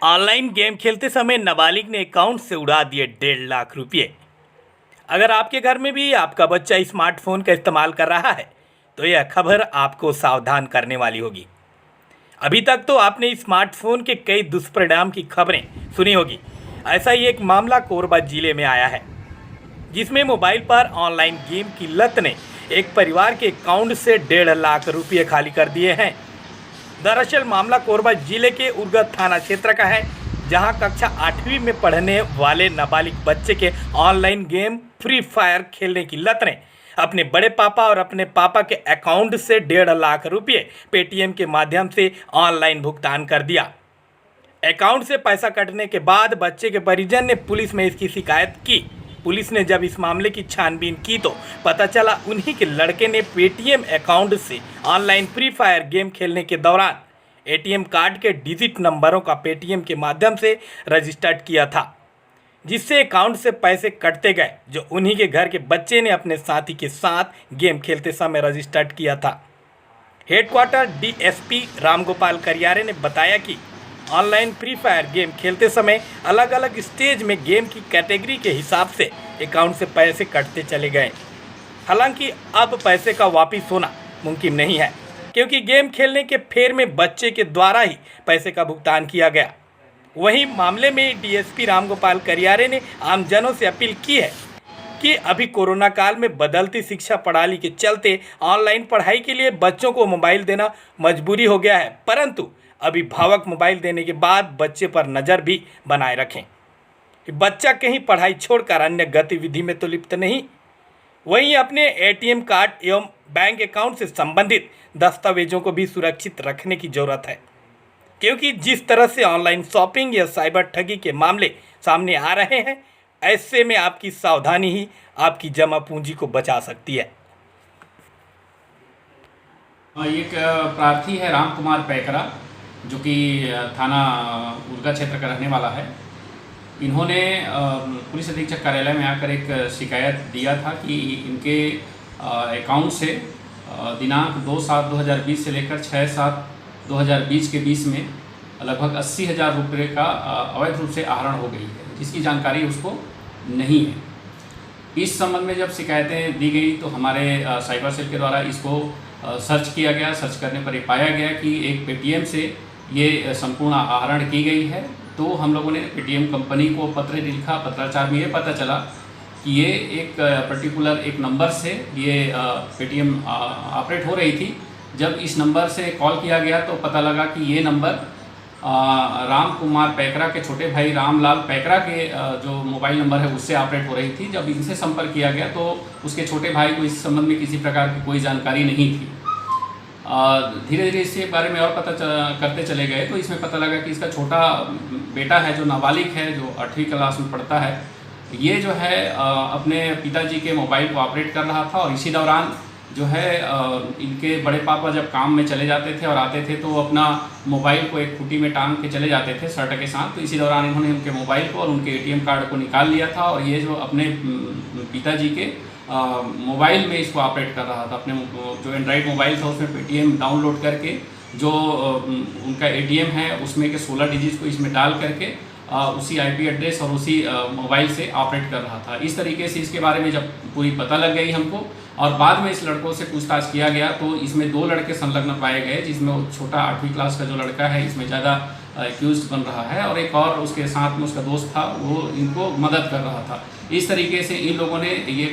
Online game खेलते समय नाबालिग ने अकाउंट से उड़ा दिए 1.5 लाख रुपये। अगर आपके घर में भी आपका बच्चा स्मार्टफोन का इस्तेमाल कर रहा है तो यह खबर आपको सावधान करने वाली होगी। अभी तक तो आपने स्मार्टफोन के कई दुष्परिणाम की खबरें सुनी होगी। ऐसा ही एक मामला कोरबा जिले में आया है, जिसमें मोबाइल पर ऑनलाइन गेम की लत ने एक परिवार के अकाउंट से 1.5 लाख रुपये खाली कर दिए हैं। दरअसल मामला कोरबा जिले के उरगत थाना क्षेत्र का है, जहां कक्षा 8वीं में पढ़ने वाले नाबालिग बच्चे के ऑनलाइन गेम फ्री फायर खेलने की लत ने अपने बड़े पापा और अपने पापा के अकाउंट से 1.5 लाख रुपये पेटीएम के माध्यम से ऑनलाइन भुगतान कर दिया। अकाउंट से पैसा कटने के बाद बच्चे के परिजन ने पुलिस में इसकी शिकायत की। पुलिस ने जब इस मामले की छानबीन की तो पता चला उन्हीं के लड़के ने पेटीएम अकाउंट से ऑनलाइन फ्री फायर गेम खेलने के दौरान एटीएम कार्ड के डिजिट नंबरों का पेटीएम के माध्यम से रजिस्टर्ड किया था, जिससे अकाउंट से पैसे कटते गए, जो उन्हीं के घर के बच्चे ने अपने साथी के साथ गेम खेलते समय रजिस्टर्ड किया था। हेडक्वार्टर डीएसपी रामगोपाल करियारे ने बताया कि ऑनलाइन फ्री फायर गेम खेलते समय अलग अलग स्टेज में गेम की कैटेगरी के हिसाब से अकाउंट से पैसे कटते चले गए। हालांकि अब पैसे का वापस होना मुमकिन नहीं है, क्योंकि गेम खेलने के फेर में बच्चे के द्वारा ही पैसे का भुगतान किया गया। वहीं मामले में डीएसपी रामगोपाल करियारे ने आमजनों से अपील की है कि अभी कोरोना काल में बदलती शिक्षा प्रणाली के चलते ऑनलाइन पढ़ाई के लिए बच्चों को मोबाइल देना मजबूरी हो गया है, परंतु अभिभावक मोबाइल देने के बाद बच्चे पर नज़र भी बनाए रखें कि बच्चा कहीं पढ़ाई छोड़कर अन्य गतिविधि में तो लिप्त नहीं। वहीं अपने एटीएम कार्ड एवं बैंक अकाउंट से संबंधित दस्तावेजों को भी सुरक्षित रखने की ज़रूरत है, क्योंकि जिस तरह से ऑनलाइन शॉपिंग या साइबर ठगी के मामले सामने आ रहे हैं, ऐसे में आपकी सावधानी ही आपकी जमा पूंजी को बचा सकती है। एक प्रार्थी है राम कुमार पैकरा, जो कि थाना उरगा क्षेत्र का रहने वाला है। इन्होंने पुलिस अधीक्षक कार्यालय में आकर एक शिकायत दिया था कि इनके अकाउंट से दिनांक 2/7/2020 से लेकर 6/7/2020 के बीच में लगभग 80,000 रुपये का अवैध रूप से आहरण हो गई है, जिसकी जानकारी उसको नहीं है। इस संबंध में जब शिकायतें दी गई तो हमारे साइबर सेल के द्वारा इसको सर्च किया गया। सर्च करने पर ये पाया गया कि एक पेटीएम से ये संपूर्ण आहरण की गई है। तो हम लोगों ने पेटीएम कंपनी को पत्र लिखा। पत्राचार में ये पता चला कि ये एक पर्टिकुलर एक नंबर से ये पेटीएम ऑपरेट हो रही थी। जब इस नंबर से कॉल किया गया तो पता लगा कि ये नंबर राम कुमार पैकरा के छोटे भाई रामलाल पैकरा के जो मोबाइल नंबर है उससे ऑपरेट हो रही थी। जब इनसे संपर्क किया गया तो उसके छोटे भाई को इस संबंध में किसी प्रकार की कोई जानकारी नहीं थी। धीरे धीरे इसके बारे में और पता करते चले गए तो इसमें पता लगा कि इसका छोटा बेटा है जो नाबालिग है, जो 8वीं क्लास में पढ़ता है, ये जो है अपने पिताजी के मोबाइल को ऑपरेट कर रहा था। और इसी दौरान जो है इनके बड़े पापा जब काम में चले जाते थे और आते थे तो अपना मोबाइल को एक खूंटी में टांग के चले जाते थे शर्ट के साथ। तो इसी दौरान इन्होंने उनके मोबाइल को और उनके एटीएम कार्ड को निकाल लिया था और ये जो अपने पिताजी के मोबाइल में इसको ऑपरेट कर रहा था। अपने जो एंड्रॉइड मोबाइल था उसमें पेटीएम डाउनलोड करके जो उनका एटीएम है उसमें के 16 डिजिट को इसमें डाल करके उसी आईपी एड्रेस और उसी मोबाइल से ऑपरेट कर रहा था। इस तरीके से इसके बारे में जब पूरी पता लग गई हमको और बाद में इस लड़कों से पूछताछ किया गया तो इसमें 2 लड़के संलग्न पाए गए, जिसमें वो छोटा 8वीं क्लास का जो लड़का है इसमें ज़्यादा एक्यूज बन रहा है और एक और उसके साथ में उसका दोस्त था, वो इनको मदद कर रहा था। इस तरीके से इन लोगों ने ये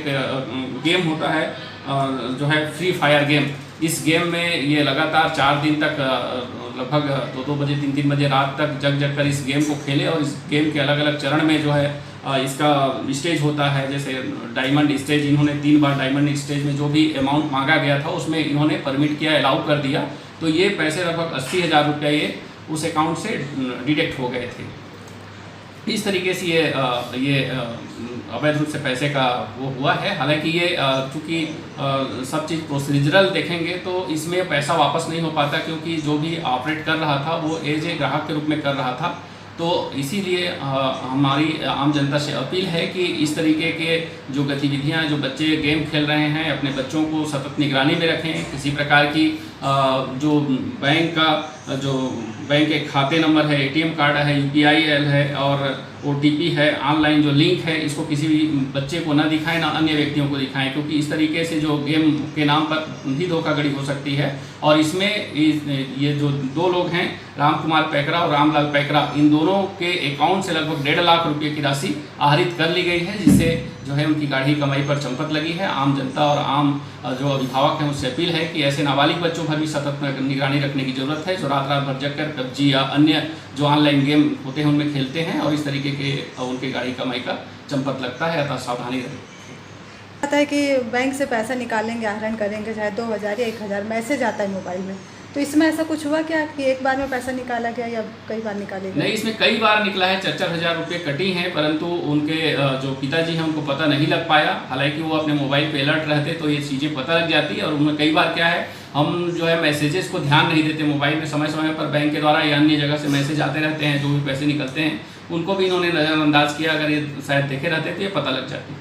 गेम होता है जो है फ्री फायर गेम, इस गेम में ये लगातार 4 दिन तक लगभग 2-2 बजे 3-3 बजे रात तक जग जग कर इस गेम को खेले। और इस गेम के अलग अलग चरण में जो है इसका स्टेज होता है, जैसे डायमंड स्टेज, इन्होंने 3 बार डायमंड स्टेज में जो भी अमाउंट मांगा गया था उसमें इन्होंने परमिट किया, अलाउ कर दिया। तो ये पैसे लगभग 80,000 रुपये ये उस अकाउंट से डिडक्ट हो गए थे। इस तरीके से ये अवैध रूप से पैसे का वो हुआ है। हालांकि ये चूँकि सब चीज़ प्रोसीजरल देखेंगे तो इसमें पैसा वापस नहीं हो पाता, क्योंकि जो भी ऑपरेट कर रहा था वो एज ए ग्राहक के रूप में कर रहा था। तो इसीलिए हमारी आम जनता से अपील है कि इस तरीके के जो गतिविधियां, जो बच्चे गेम खेल रहे हैं, अपने बच्चों को सतत निगरानी में रखें। किसी प्रकार की जो बैंक का जो बैंक के खाते नंबर है, एटीएम कार्ड है, यूपीआई है और ओटीपी है, ऑनलाइन जो लिंक है, इसको किसी भी बच्चे को ना दिखाएं, ना अन्य व्यक्तियों को दिखाएं, क्योंकि इस तरीके से जो गेम के नाम पर भी धोखाधड़ी हो सकती है। और इसमें ये जो दो लोग हैं, राम कुमार पैकरा और रामलाल पैकरा, इन दोनों के अकाउंट से लगभग 1.5 लाख रुपये की राशि आहरित कर ली गई है, जिससे जो है उनकी गाढ़ी कमाई पर चंपत लगी है। आम जनता और आम जो अभिभावक हैं उससे अपील है कि ऐसे नाबालिग बच्चों पर भी सतत निगरानी रखने की जरूरत है, जो रात रात भर जगकर पबजी या अन्य जो ऑनलाइन गेम होते हैं उनमें खेलते हैं और इस तरीके के उनके गाढ़ी कमाई का चंपत लगता है। अतः सावधानी रखें। आता है कि बैंक से पैसा निकालेंगे, आहरण करेंगे, चाहे 2000 या 1000 मैसेज आता है मोबाइल में, तो इसमें ऐसा कुछ हुआ क्या कि एक बार में पैसा निकाला गया या कई बार निकाले गए? नहीं, इसमें कई बार निकला है, 4-4 हज़ार रुपये कटी हैं, परंतु उनके जो पिताजी हैं उनको पता नहीं लग पाया। हालांकि वो अपने मोबाइल पे अलर्ट रहते तो ये चीज़ें पता लग जाती। और उनमें कई बार क्या है, हम जो है मैसेजेस को ध्यान नहीं देते मोबाइल में, समय समय पर बैंक के द्वारा या अन्य जगह से मैसेज आते रहते हैं, जो भी पैसे निकलते हैं उनको भी इन्होंने नज़रअंदाज किया। अगर ये शायद देखे रहते तो ये पता लग जाती।